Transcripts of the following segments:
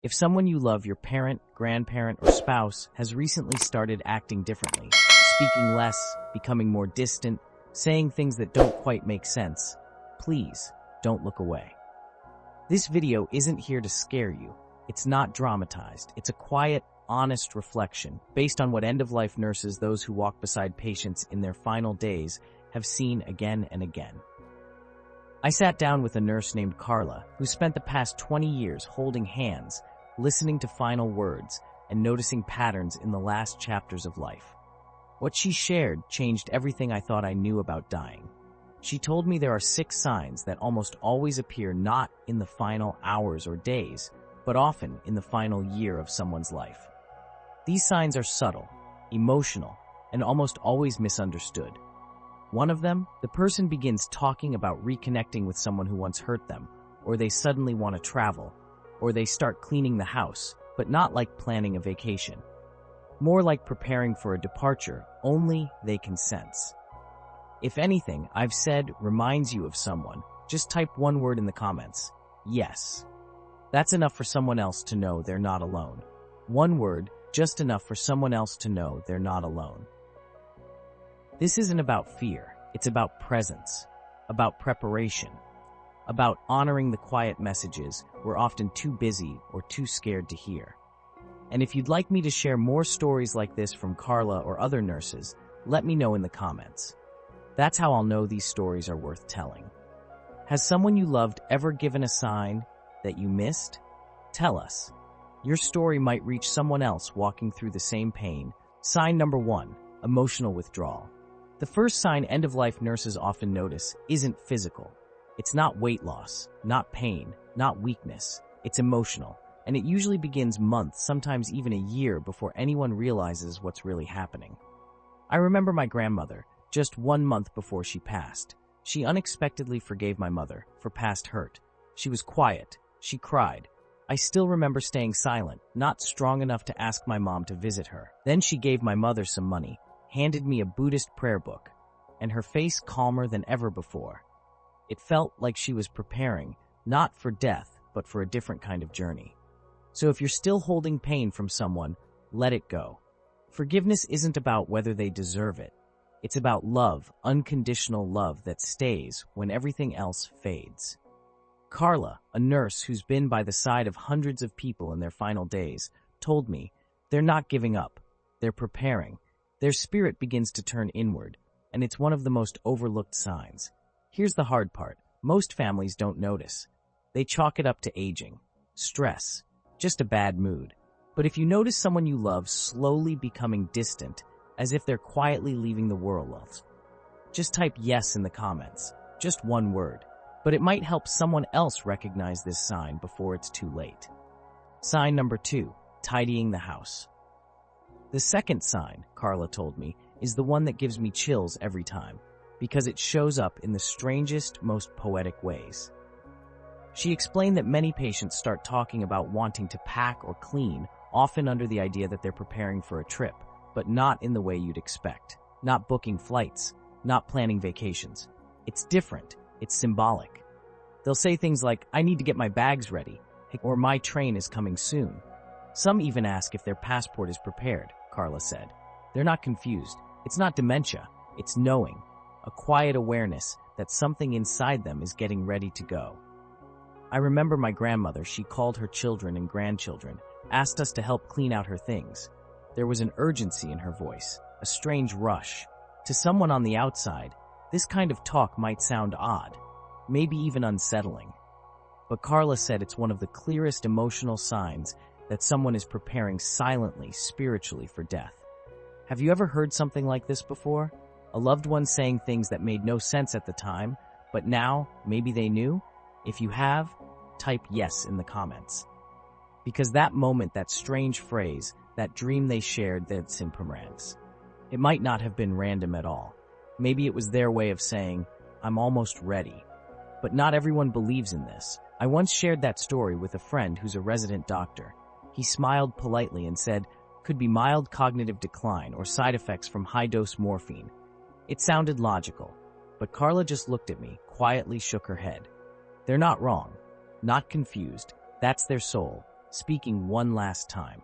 If someone you love, your parent, grandparent, or spouse, has recently started acting differently, speaking less, becoming more distant, saying things that don't quite make sense, please don't look away. This video isn't here to scare you. It's not dramatized. It's a quiet, honest reflection based on what end-of-life nurses, those who walk beside patients in their final days, have seen again and again. I sat down with a nurse named Carla, who spent the past 20 years holding hands, listening to final words, and noticing patterns in the last chapters of life. What she shared changed everything I thought I knew about dying. She told me there are 6 signs that almost always appear not in the final hours or days, but often in the final year of someone's life. These signs are subtle, emotional, and almost always misunderstood. One of them, the person begins talking about reconnecting with someone who once hurt them, or they suddenly want to travel, or they start cleaning the house, but not like planning a vacation. More like preparing for a departure only they can sense. If anything I've said reminds you of someone, just type one word in the comments: yes. That's enough for someone else to know they're not alone. One word, just enough for someone else to know they're not alone. This isn't about fear, it's about presence, about preparation, about honoring the quiet messages we're often too busy or too scared to hear. And if you'd like me to share more stories like this from Carla or other nurses, let me know in the comments. That's how I'll know these stories are worth telling. Has someone you loved ever given a sign that you missed? Tell us. Your story might reach someone else walking through the same pain. Sign number 1, emotional withdrawal. The first sign end-of-life nurses often notice isn't physical. It's not weight loss, not pain, not weakness. It's emotional, and it usually begins months, sometimes even a year, before anyone realizes what's really happening. I remember my grandmother, just 1 month before she passed. She unexpectedly forgave my mother for past hurt. She was quiet. She cried. I still remember staying silent, not strong enough to ask my mom to visit her. Then she gave my mother some money, handed me a Buddhist prayer book, and her face calmer than ever before. It felt like she was preparing, not for death, but for a different kind of journey. So if you're still holding pain from someone, let it go. Forgiveness isn't about whether they deserve it. It's about love, unconditional love that stays when everything else fades. Carla, a nurse who's been by the side of hundreds of people in their final days, told me they're not giving up. They're preparing. Their spirit begins to turn inward, and it's one of the most overlooked signs. Here's the hard part. Most families don't notice. They chalk it up to aging, stress, just a bad mood. But if you notice someone you love slowly becoming distant, as if they're quietly leaving the world, just type yes in the comments. Just one word. But it might help someone else recognize this sign before it's too late. Sign number 2, tidying the house. The second sign, Carla told me, is the one that gives me chills every time, because it shows up in the strangest, most poetic ways. She explained that many patients start talking about wanting to pack or clean, often under the idea that they're preparing for a trip, but not in the way you'd expect. Not booking flights, not planning vacations. It's different. It's symbolic. They'll say things like, I need to get my bags ready, or my train is coming soon. Some even ask if their passport is prepared, Carla said. They're not confused. It's not dementia. It's knowing. A quiet awareness that something inside them is getting ready to go. I remember my grandmother. She called her children and grandchildren, asked us to help clean out her things. There was an urgency in her voice, a strange rush. To someone on the outside, this kind of talk might sound odd, maybe even unsettling. But Carla said it's one of the clearest emotional signs that someone is preparing silently, spiritually for death. Have you ever heard something like this before? A loved one saying things that made no sense at the time, but now maybe they knew? If you have, type yes in the comments. Because that moment, that strange phrase, that dream they shared, that's impermanence. It might not have been random at all. Maybe it was their way of saying, I'm almost ready. But not everyone believes in this. I once shared that story with a friend who's a resident doctor. He smiled politely and said, could be mild cognitive decline or side effects from high-dose morphine. It sounded logical, but Carla just looked at me, quietly shook her head. They're not wrong, not confused. That's their soul. speaking one last time.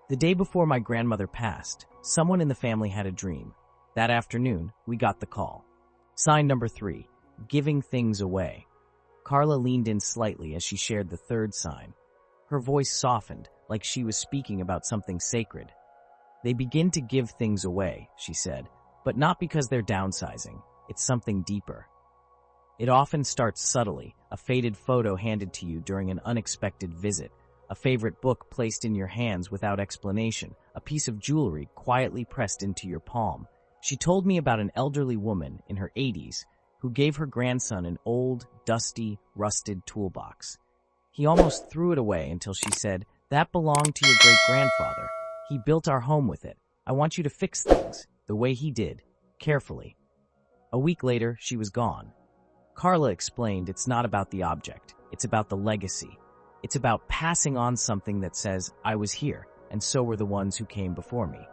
The day before my grandmother passed, someone in the family had a dream. That afternoon, we got the call. Sign number 3, giving things away. Carla leaned in slightly as she shared the third sign. Her voice softened, like she was speaking about something sacred. They begin to give things away, she said, but not because they're downsizing. It's something deeper. It often starts subtly, a faded photo handed to you during an unexpected visit, a favorite book placed in your hands without explanation, a piece of jewelry quietly pressed into your palm. She told me about an elderly woman in her 80s who gave her grandson an old, dusty, rusted toolbox. He almost threw it away until she said, "That belonged to your great-grandfather. He built our home with it. I want you to fix things, the way he did, carefully." A week later, she was gone. Carla explained it's not about the object, it's about the legacy. It's about passing on something that says, "I was here, and so were the ones who came before me."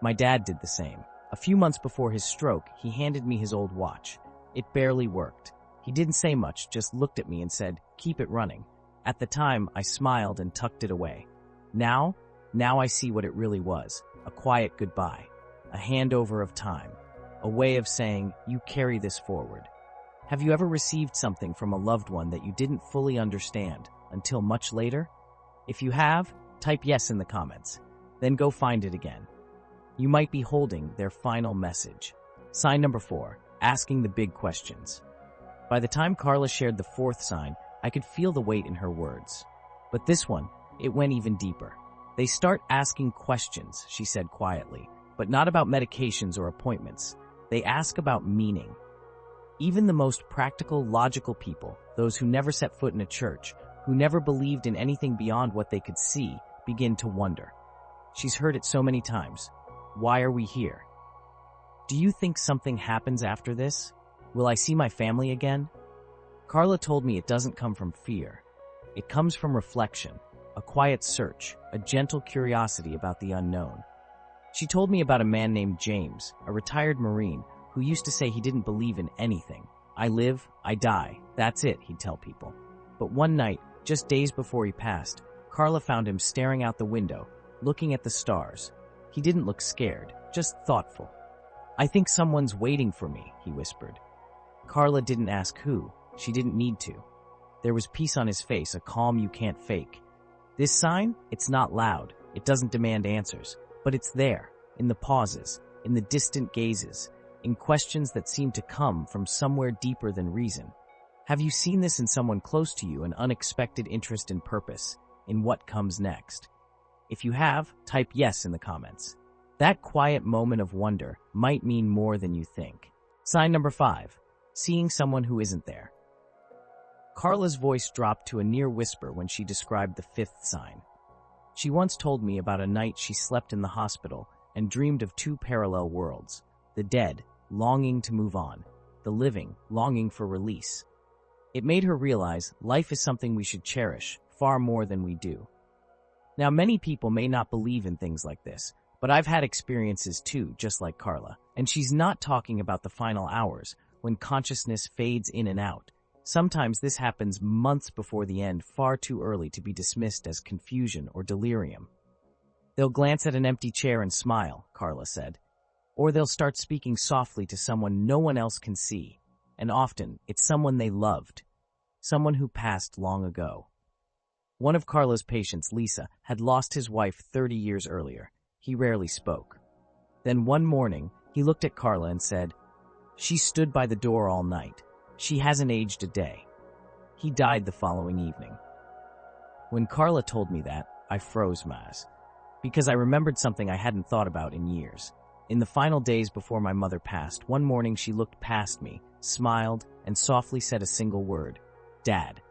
My dad did the same. A few months before his stroke, he handed me his old watch. It barely worked. He didn't say much, just looked at me and said, "Keep it running." At the time, I smiled and tucked it away. Now I see what it really was. A quiet goodbye. A handover of time. A way of saying, "You carry this forward." Have you ever received something from a loved one that you didn't fully understand until much later? If you have, type yes in the comments. Then go find it again. You might be holding their final message. Sign number 4, asking the big questions. By the time Carla shared the 4th sign, I could feel the weight in her words. But this one, it went even deeper. They start asking questions, she said quietly, but not about medications or appointments. They ask about meaning. Even the most practical, logical people, those who never set foot in a church, who never believed in anything beyond what they could see, begin to wonder. She's heard it so many times. Why are we here? Do you think something happens after this? Will I see my family again? Carla told me it doesn't come from fear. It comes from reflection, a quiet search, a gentle curiosity about the unknown. She told me about a man named James, a retired Marine, who used to say he didn't believe in anything. "I live, I die, that's it," he'd tell people. But one night, just days before he passed, Carla found him staring out the window, looking at the stars. He didn't look scared, just thoughtful. "I think someone's waiting for me," he whispered. Carla didn't ask who. She didn't need to. There was peace on his face, a calm you can't fake. This sign, it's not loud. It doesn't demand answers. But it's there, in the pauses, in the distant gazes, in questions that seem to come from somewhere deeper than reason. Have you seen this in someone close to you, an unexpected interest in purpose, in what comes next? If you have, type yes in the comments. That quiet moment of wonder might mean more than you think. Sign number 5, seeing someone who isn't there. Carla's voice dropped to a near whisper when she described the 5th sign. She once told me about a night she slept in the hospital and dreamed of 2 parallel worlds, the dead, longing to move on, the living, longing for release. It made her realize life is something we should cherish far more than we do. Now, many people may not believe in things like this, but I've had experiences too, just like Carla. And she's not talking about the final hours, when consciousness fades in and out. Sometimes this happens months before the end, far too early to be dismissed as confusion or delirium. They'll glance at an empty chair and smile, Carla said. Or they'll start speaking softly to someone no one else can see. And often, it's someone they loved. Someone who passed long ago. One of Carla's patients, Lisa, had lost his wife 30 years earlier. He rarely spoke. Then one morning, he looked at Carla and said, "She stood by the door all night. She hasn't aged a day." He died the following evening. When Carla told me that, I froze, because I remembered something I hadn't thought about in years. In the final days before my mother passed, one morning she looked past me, smiled, and softly said a single word, "Dad."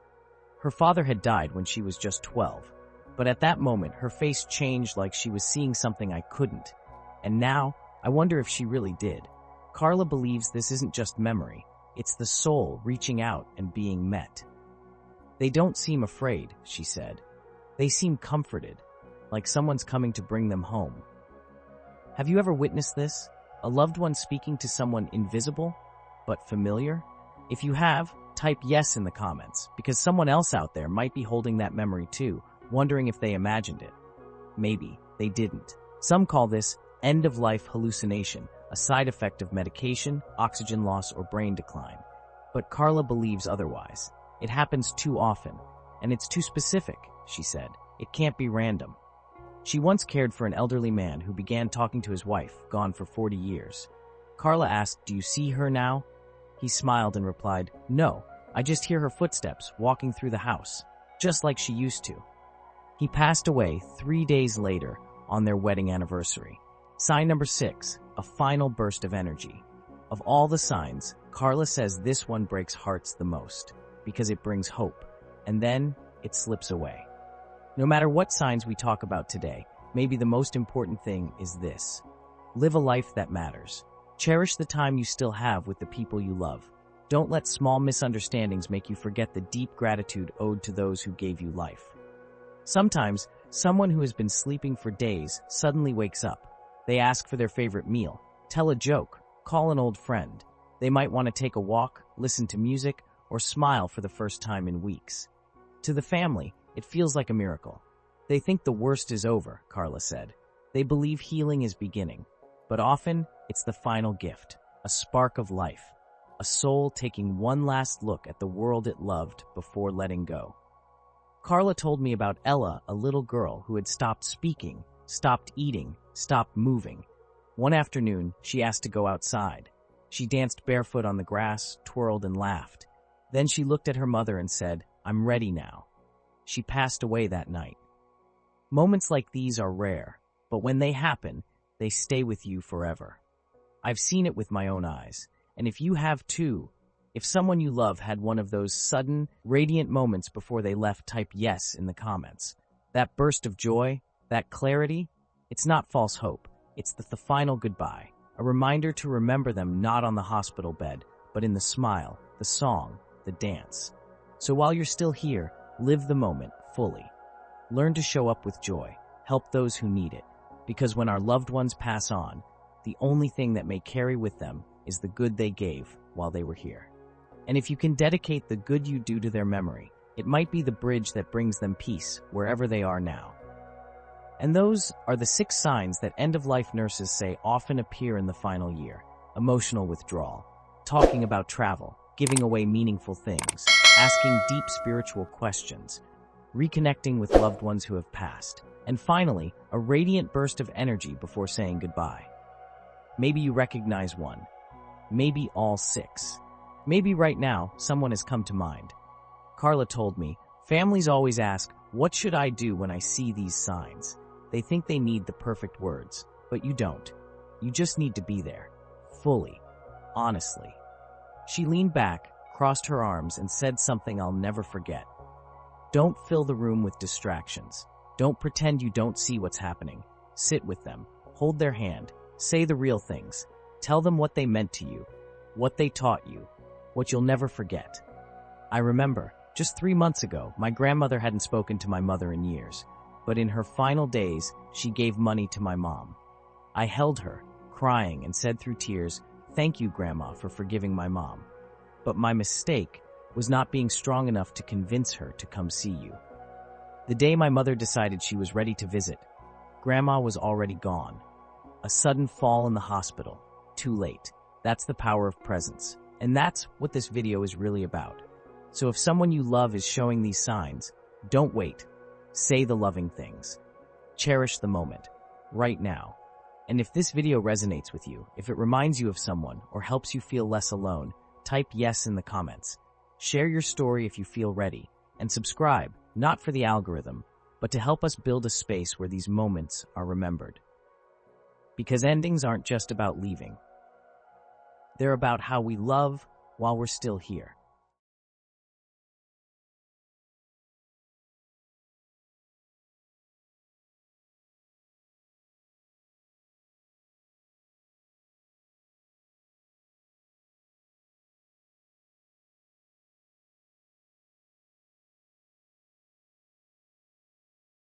Her father had died when she was just 12, but at that moment her face changed like she was seeing something I couldn't. And now, I wonder if she really did. Carla believes this isn't just memory, it's the soul reaching out and being met. "They don't seem afraid," she said. "They seem comforted, like someone's coming to bring them home." Have you ever witnessed this? A loved one speaking to someone invisible, but familiar? If you have, type yes in the comments, because someone else out there might be holding that memory too, wondering if they imagined it. Maybe they didn't. Some call this end-of-life hallucination, a side effect of medication, oxygen loss, or brain decline. But Carla believes otherwise. It happens too often, and it's too specific, she said. It can't be random. She once cared for an elderly man who began talking to his wife, gone for 40 years. Carla asked, "Do you see her now?" He smiled and replied, "No, I just hear her footsteps walking through the house, just like she used to." He passed away 3 days later on their wedding anniversary. Sign number 6, a final burst of energy. Of all the signs, Carla says this one breaks hearts the most, because it brings hope, and then it slips away. No matter what signs we talk about today, maybe the most important thing is this. Live a life that matters. Cherish the time you still have with the people you love. Don't let small misunderstandings make you forget the deep gratitude owed to those who gave you life. Sometimes, someone who has been sleeping for days suddenly wakes up. They ask for their favorite meal, tell a joke, call an old friend. They might want to take a walk, listen to music, or smile for the first time in weeks. To the family, it feels like a miracle. They think the worst is over, Carla said. They believe healing is beginning. But often, it's the final gift, a spark of life, a soul taking one last look at the world it loved before letting go. Carla told me about Ella, a little girl who had stopped speaking, stopped eating, stopped moving. One afternoon, she asked to go outside. She danced barefoot on the grass, twirled and laughed. Then she looked at her mother and said, "I'm ready now." She passed away that night. Moments like these are rare, but when they happen, they stay with you forever. I've seen it with my own eyes, and if you have too, if someone you love had one of those sudden, radiant moments before they left, type yes in the comments. That burst of joy, that clarity, it's not false hope. It's the final goodbye, a reminder to remember them not on the hospital bed, but in the smile, the song, the dance. So while you're still here, live the moment fully. Learn to show up with joy, help those who need it, because when our loved ones pass on, the only thing that may carry with them is the good they gave while they were here. And if you can dedicate the good you do to their memory, it might be the bridge that brings them peace wherever they are now. And those are the 6 signs that end-of-life nurses say often appear in the final year. Emotional withdrawal, talking about travel, giving away meaningful things, asking deep spiritual questions, reconnecting with loved ones who have passed, and finally, a radiant burst of energy before saying goodbye. Maybe you recognize one, maybe all 6. Maybe right now, someone has come to mind. Carla told me, families always ask, what should I do when I see these signs? They think they need the perfect words, but you don't. You just need to be there, fully, honestly. She leaned back, crossed her arms, and said something I'll never forget. Don't fill the room with distractions. Don't pretend you don't see what's happening. Sit with them, hold their hand, say the real things. Tell them what they meant to you, what they taught you, what you'll never forget. I remember, just 3 months ago, my grandmother hadn't spoken to my mother in years, but in her final days, she gave money to my mom. I held her, crying, and said through tears, "Thank you, Grandma, for forgiving my mom. But my mistake was not being strong enough to convince her to come see you." The day my mother decided she was ready to visit, Grandma was already gone. A sudden fall in the hospital. Too late. That's the power of presence. And that's what this video is really about. So if someone you love is showing these signs, don't wait. Say the loving things. Cherish the moment, right now. And if this video resonates with you, if it reminds you of someone or helps you feel less alone, type yes in the comments. Share your story if you feel ready, and subscribe, not for the algorithm, but to help us build a space where these moments are remembered. Because endings aren't just about leaving. They're about how we love while we're still here.